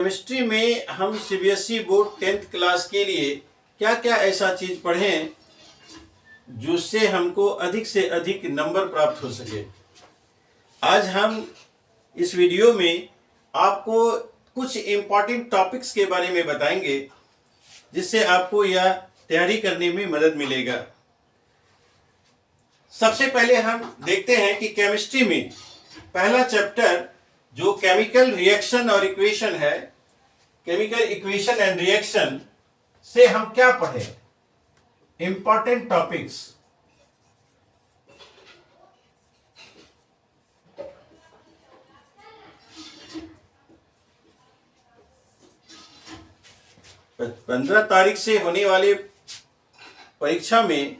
Chemistry में हम CBSE board 10th class के लिए क्या क्या ऐसा चीज पढ़ें जिससे हमको अधिक से अधिक नंबर प्राप्त हो सके। आज हम इस वीडियो में आपको कुछ इम्पॉर्टेंट टॉपिक्स के बारे में बताएंगे जिससे आपको यह तैयारी करने में मदद मिलेगा। सबसे पहले हम देखते हैं कि केमिस्ट्री में पहला चैप्टर जो केमिकल रिएक्शन और इक्वेशन है, केमिकल इक्वेशन एंड रिएक्शन से हम क्या पढ़े, इंपॉर्टेंट टॉपिक्स। पंद्रह तारीख से होने वाले परीक्षा में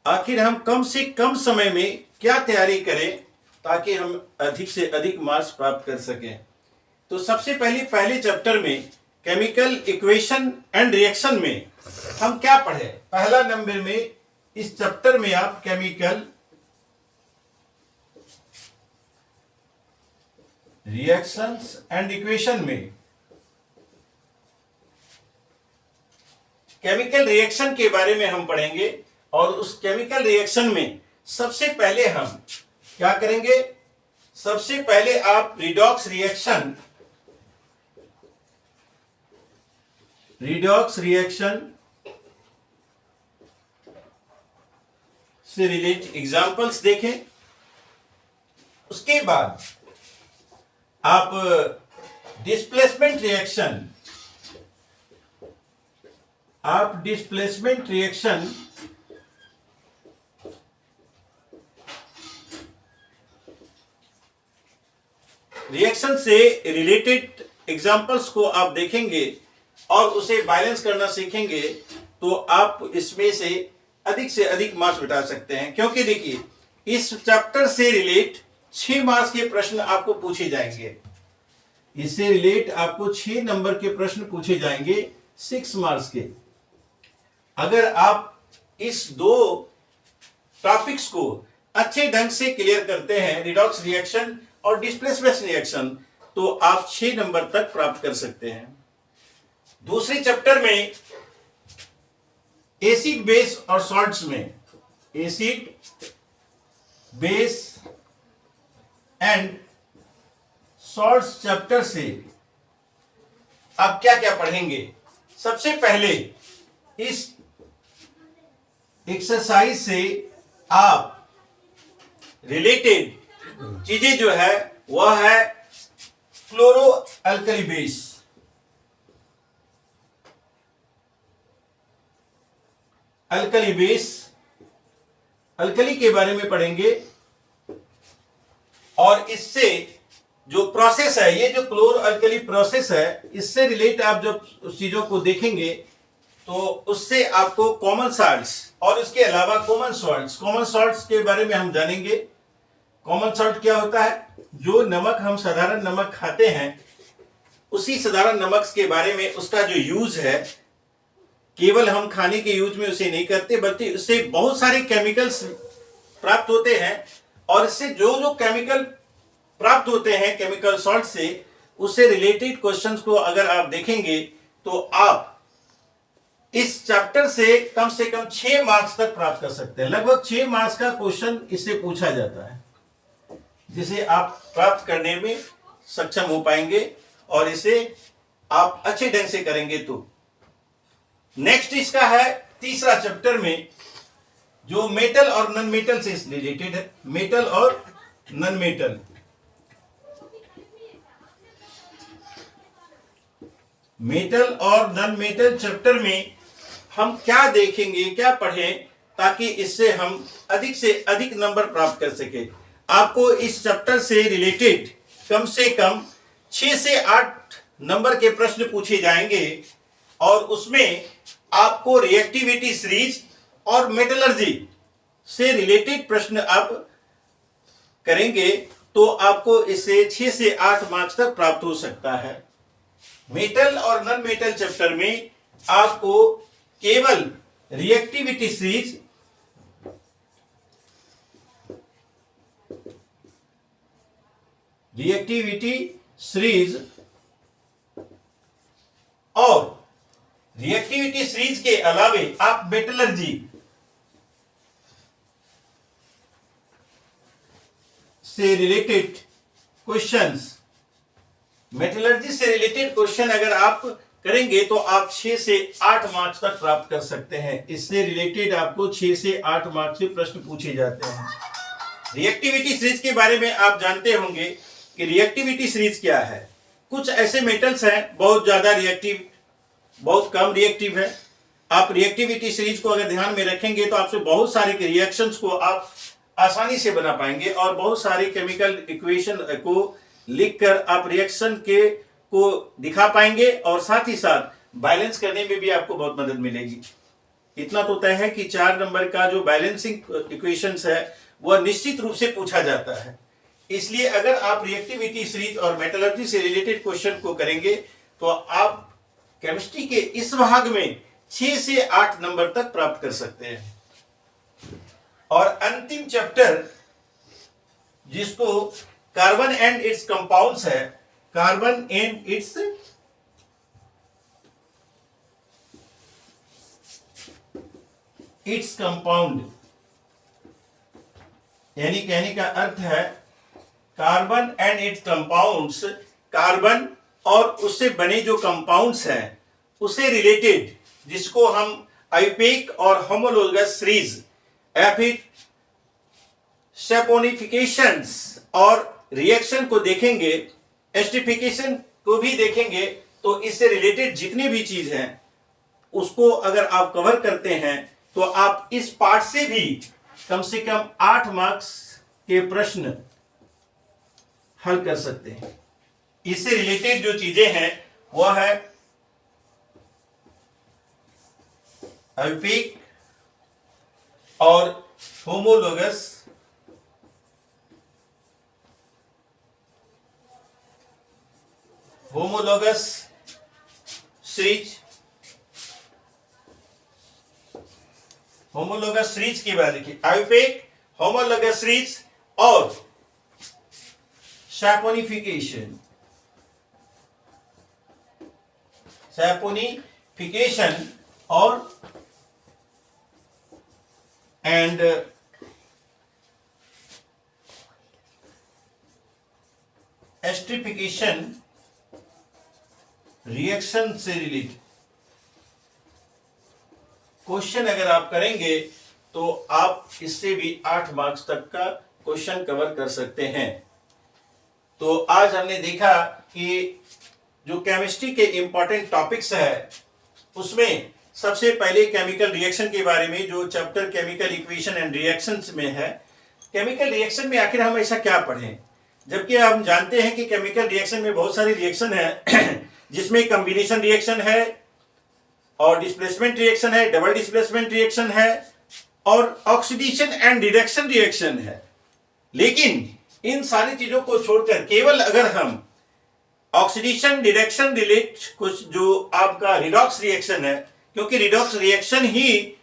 आखिर हम कम से कम समय में क्या तैयारी करें ताकि हम अधिक से अधिक मार्क्स प्राप्त कर सकें। तो सबसे पहले चैप्टर में केमिकल इक्वेशन एंड रिएक्शन में हम क्या पढ़े। पहला नंबर में इस चैप्टर में आप केमिकल रिएक्शंस एंड इक्वेशन में केमिकल रिएक्शन के बारे में हम पढ़ेंगे और उस केमिकल रिएक्शन में सबसे पहले हम क्या करेंगे। सबसे पहले आप रिडॉक्स रिएक्शन से रिलेटेड एग्जांपल्स देखें। उसके बाद आप डिस्प्लेसमेंट रिएक्शन से रिलेटेड एग्जांपल्स को आप देखेंगे और उसे बैलेंस करना सीखेंगे तो आप इसमें से अधिक मार्क्स बिठा सकते हैं। क्योंकि देखिए, इस चैप्टर से रिलेट 6 मार्क्स के प्रश्न आपको पूछे जाएंगे। इससे रिलेट आपको 6 नंबर के प्रश्न पूछे जाएंगे 6 मार्क्स के। अगर आप इस दो टॉपिक्स को अच्छे ढंग से क्लियर करते हैं, रिडॉक्स रिएक्शन और डिस्प्लेसमेंट रिएक्शन, तो आप 6 नंबर तक प्राप्त कर सकते हैं। दूसरे चैप्टर में एसिड बेस और सॉल्ट्स में acid base and salts chapter से आप क्या क्या पढ़ेंगे। सबसे पहले इस एक्सरसाइज से आप रिलेटेड चीजें जो है वह है क्लोरो अल्कली बेस। अल्कली के बारे में पढ़ेंगे और इससे जो प्रोसेस है, ये जो क्लोरो अल्कली प्रोसेस है, इससे रिलेट आप जब चीजों को देखेंगे तो उससे आपको कॉमन सॉल्ट्स और इसके अलावा कॉमन सॉल्ट्स के बारे में हम जानेंगे। कॉमन सॉल्ट क्या होता है? जो नमक हम साधारण नमक खाते हैं, उसी साधारण नमक के बारे में उसका जो यूज है, केवल हम खाने के यूज में उसे नहीं करते बल्कि उससे बहुत सारे केमिकल्स प्राप्त होते हैं। और इससे जो केमिकल प्राप्त होते हैं केमिकल सॉल्ट से, उससे रिलेटेड क्वेश्चंस को अगर आप देखेंगे तो आप इस चैप्टर से कम 6 मार्क्स तक प्राप्त कर सकते हैं। लगभग 6 मार्क्स का क्वेश्चन इससे पूछा जाता है, जिसे आप प्राप्त करने में सक्षम हो पाएंगे और इसे आप अच्छे ढंग से करेंगे तो। नेक्स्ट इसका है तीसरा चैप्टर में जो मेटल और नॉन मेटल से रिलेटेड है। मेटल और नॉन मेटल चैप्टर में हम क्या देखेंगे, क्या पढ़ें ताकि इससे हम अधिक से अधिक नंबर प्राप्त कर सके। आपको इस चैप्टर से रिलेटेड कम से कम 6 से 8 नंबर के प्रश्न पूछे जाएंगे और उसमें आपको रिएक्टिविटी सीरीज और मेटलर्जी से रिलेटेड प्रश्न आप करेंगे तो आपको इससे 6 से 8 मार्क्स तक प्राप्त हो सकता है। मेटल और नॉन मेटल चैप्टर में आपको केवल रिएक्टिविटी सीरीज रिएक्टिविटी सीरीज के अलावे आप मेटलर्जी से रिलेटेड क्वेश्चंस, मेटलर्जी से रिलेटेड क्वेश्चन अगर आप करेंगे तो आप 6 से 8 मार्क्स तक प्राप्त कर सकते हैं। इससे रिलेटेड आपको 6 से 8 मार्क्स के प्रश्न पूछे जाते हैं। रिएक्टिविटी सीरीज के बारे में आप जानते होंगे कि रिएक्टिविटी सीरीज क्या है। कुछ ऐसे मेटल्स हैं बहुत ज्यादा रिएक्टिव, बहुत कम रिएक्टिव है। आप रिएक्टिविटी सीरीज को अगर ध्यान में रखेंगे तो आपसे बहुत सारे रिएक्शंस को आप आसानी से बना पाएंगे और बहुत सारे केमिकल इक्वेशन को लिखकर आप रिएक्शन के को दिखा पाएंगे और साथ ही साथ बैलेंस करने में भी आपको बहुत मदद मिलेगी। इतना तो तय है कि 4 नंबर का जो बैलेंसिंग इक्वेशंस है वह निश्चित रूप से पूछा जाता है। इसलिए अगर आप रिएक्टिविटी सीरीज और मेटलर्जी से रिलेटेड क्वेश्चन को करेंगे तो आप केमिस्ट्री के इस भाग में 6 से 8 नंबर तक प्राप्त कर सकते हैं। और अंतिम चैप्टर जिसको कार्बन एंड इट्स कंपाउंड्स है, कार्बन एंड इट्स कंपाउंड, यानी कहने का अर्थ है carbon and it's compounds, carbon और उससे बने जो कंपाउंड्स हैं उससे रिलेटेड, जिसको हम आइपेक और होमोलोगस सीरीज या फिर सैपोनिफिकेशंस और रिएक्शन को देखेंगे, एस्टरिफिकेशन को भी देखेंगे। तो इससे रिलेटेड जितनी भी चीज हैं उसको अगर आप कवर करते हैं तो आप इस पार्ट से भी कम से कम 8 मार्क्स के प्रश्न हल कर सकते हैं। इससे रिलेटेड जो चीजें हैं वह है आइपेक और होमोलोगस सीरीज, होमोलोगस सीरीज की बात देखिए, आइपेक, होमोलोगस सीरीज और सैपोनिफिकेशन और एंड एस्टरिफिकेशन रिएक्शन से रिलेटेड क्वेश्चन अगर आप करेंगे तो आप इससे भी 8 मार्क्स तक का क्वेश्चन कवर कर सकते हैं। तो आज हमने देखा कि जो केमिस्ट्री के इंपॉर्टेंट टॉपिक्स है उसमें सबसे पहले केमिकल रिएक्शन के बारे में, जो chapter chemical equation and reactions में है। केमिकल रिएक्शन में आखिर हम ऐसा क्या पढ़ें, जबकि हम जानते हैं कि केमिकल रिएक्शन में बहुत सारी रिएक्शन है जिसमें कॉम्बिनेशन रिएक्शन है और डिस्प्लेसमेंट रिएक्शन है, डबल डिस्प्लेसमेंट रिएक्शन है और ऑक्सीडेशन एंड रिडक्शन रिएक्शन है। लेकिन इन सारी चीजों को छोड़कर केवल अगर हम ऑक्सीडेशन रिडक्शन रिलेट कुछ जो आपका रिडॉक्स रिएक्शन है, क्योंकि redox reaction he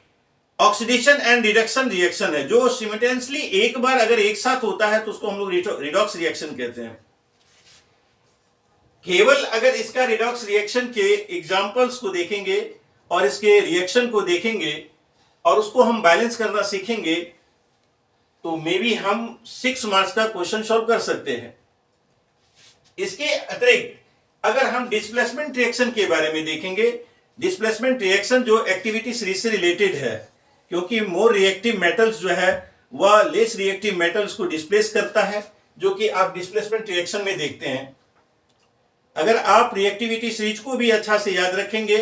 oxidation and reduction reaction है, जो सिमिल्टेनियसली एक बार अगर एक साथ होता है तो उसको हम लोग रिडॉक्स रिएक्शन कहते हैं। केवल अगर इसका रिडॉक्स रिएक्शन के एग्जांपल्स को देखेंगे और इसके रिएक्शन को देखेंगे और उसको हम बैलेंस करना सीखेंगे तो मे बी हम 6 मार्क्स का क्वेश्चन सॉल्व कर सकते हैं। इसके अतिरिक्त अगर हम डिस्प्लेसमेंट रिएक्शन के बारे में देखेंगे, डिस्प्लेसमेंट रिएक्शन जो एक्टिविटी सीरीज से रिलेटेड है, क्योंकि मोर रिएक्टिव मेटल्स जो है वह लेस रिएक्टिव मेटल्स को डिस्प्लेस करता है, जो कि आप डिस्प्लेसमेंट रिएक्शन में देखते हैं। अगर आप रिएक्टिविटी सीरीज को भी अच्छा से याद रखेंगे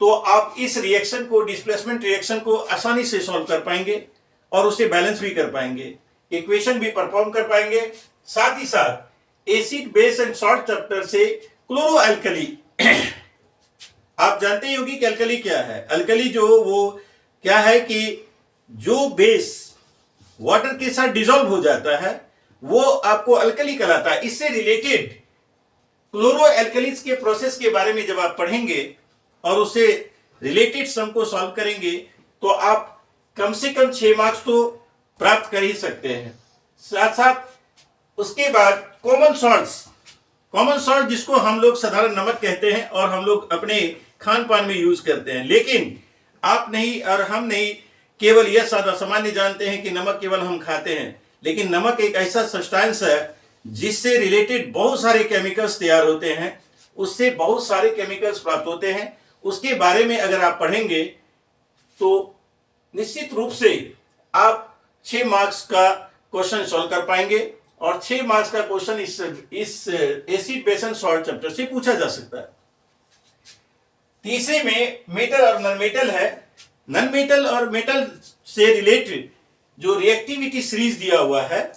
तो आप इस रिएक्शन को, डिस्प्लेसमेंट रिएक्शन को आसानी से सॉल्व कर पाएंगे और उसे बैलेंस भी कर पाएंगे, इक्वेशन भी परफॉर्म कर पाएंगे। साथ ही साथ acid base and salt chapter से क्लोरो अल्कली आप जानते ही होगी कि अल्कली क्या है। अल्कली जो वो क्या है कि जो बेस वाटर के साथ डिसॉल्व हो जाता है वो आपको अल्कली कहलाता है। इससे रिलेटेड क्लोरो एल्कलीज के प्रोसेस के बारे में जब आप पढ़ेंगे और उससे रिलेटेड सम को सॉल्व करेंगे तो आप कम से कम 6 मार्क्स तो प्राप्त कर ही सकते हैं। साथ साथ उसके बाद कॉमन सॉल्ट्स, कॉमन सॉल्ट जिसको हम लोग साधारण नमक कहते हैं और हम लोग अपने खान पान में यूज करते हैं, लेकिन आप नहीं और हम नहीं केवल यह सामान्य जानते हैं कि नमक केवल हम खाते हैं, लेकिन नमक एक ऐसा सब्सटेंस है जिससे रिलेटेड बहुत सारे केमिकल्स तैयार होते हैं, उससे बहुत सारे केमिकल्स प्राप्त होते हैं। उसके बारे में अगर आप पढ़ेंगे तो निश्चित रूप से आप 6 मार्क्स का क्वेश्चन सॉल्व कर पाएंगे और 6 मार्क्स का क्वेश्चन इस acid base and salt chapter से पूछा जा सकता है। तीसरे में मेटल और नॉन मेटल है। नॉन मेटल और मेटल से रिलेटेड जो रिएक्टिविटी सीरीज दिया हुआ है,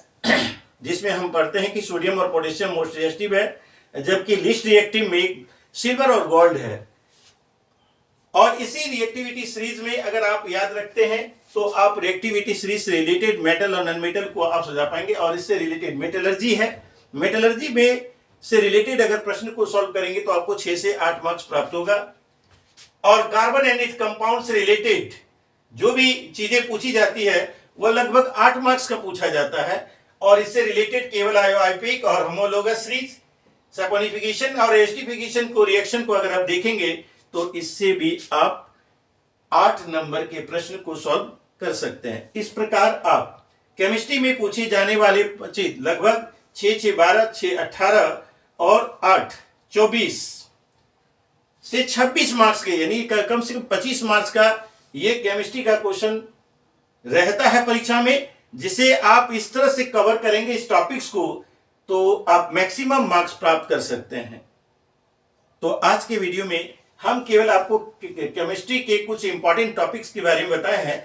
जिसमें हम पढ़ते हैं कि सोडियम और पोटेशियम मोस्ट रिएक्टिव है, जबकि लिस्ट रिएक्टिव में सिल्वर और गोल्ड है। और इसी रिएक्टिविटी सीरीज में अगर आप याद रखते हैं तो आप रिएक्टिविटी सीरीज से रिलेटेड मेटल और नॉन मेटल को आप समझा पाएंगे। और इससे रिलेटेड मेटलर्जी है, मेटलर्जी में से रिलेटेड अगर प्रश्न को सॉल्व करेंगे तो आपको 6 से 8 मार्क्स प्राप्त होगा। और कार्बन एंड इट्स कंपाउंड से रिलेटेड जो भी चीजें पूछी जाती है वह लगभग 8 मार्क्स का पूछा जाता है। और इससे रिलेटेड केवल आयोआइपिक और होमोलोगस सीरीज, सैपोनिफिकेशन और एस्टिफिकेशन को रिएक्शन को अगर आप देखेंगे तो इससे भी आप 8 नंबर के प्रश्न को सॉल्व कर सकते हैं। इस प्रकार आप केमिस्ट्री में पूछे जाने वाले लगभग 6 6 12 6 18 और 8 24 से 26 मार्क्स के, यानी कम से कम 25 मार्क्स का ये केमिस्ट्री का क्वेश्चन रहता है परीक्षा में, जिसे आप इस तरह से कवर करेंगे इस टॉपिक्स को तो आप मैक्सिमम मार्क्स प्राप्त कर सकते हैं। तो आज के वीडियो में हम केवल आपको केमिस्ट्री के कुछ इंपॉर्टेंट टॉपिक्स के बारे में बताए हैं।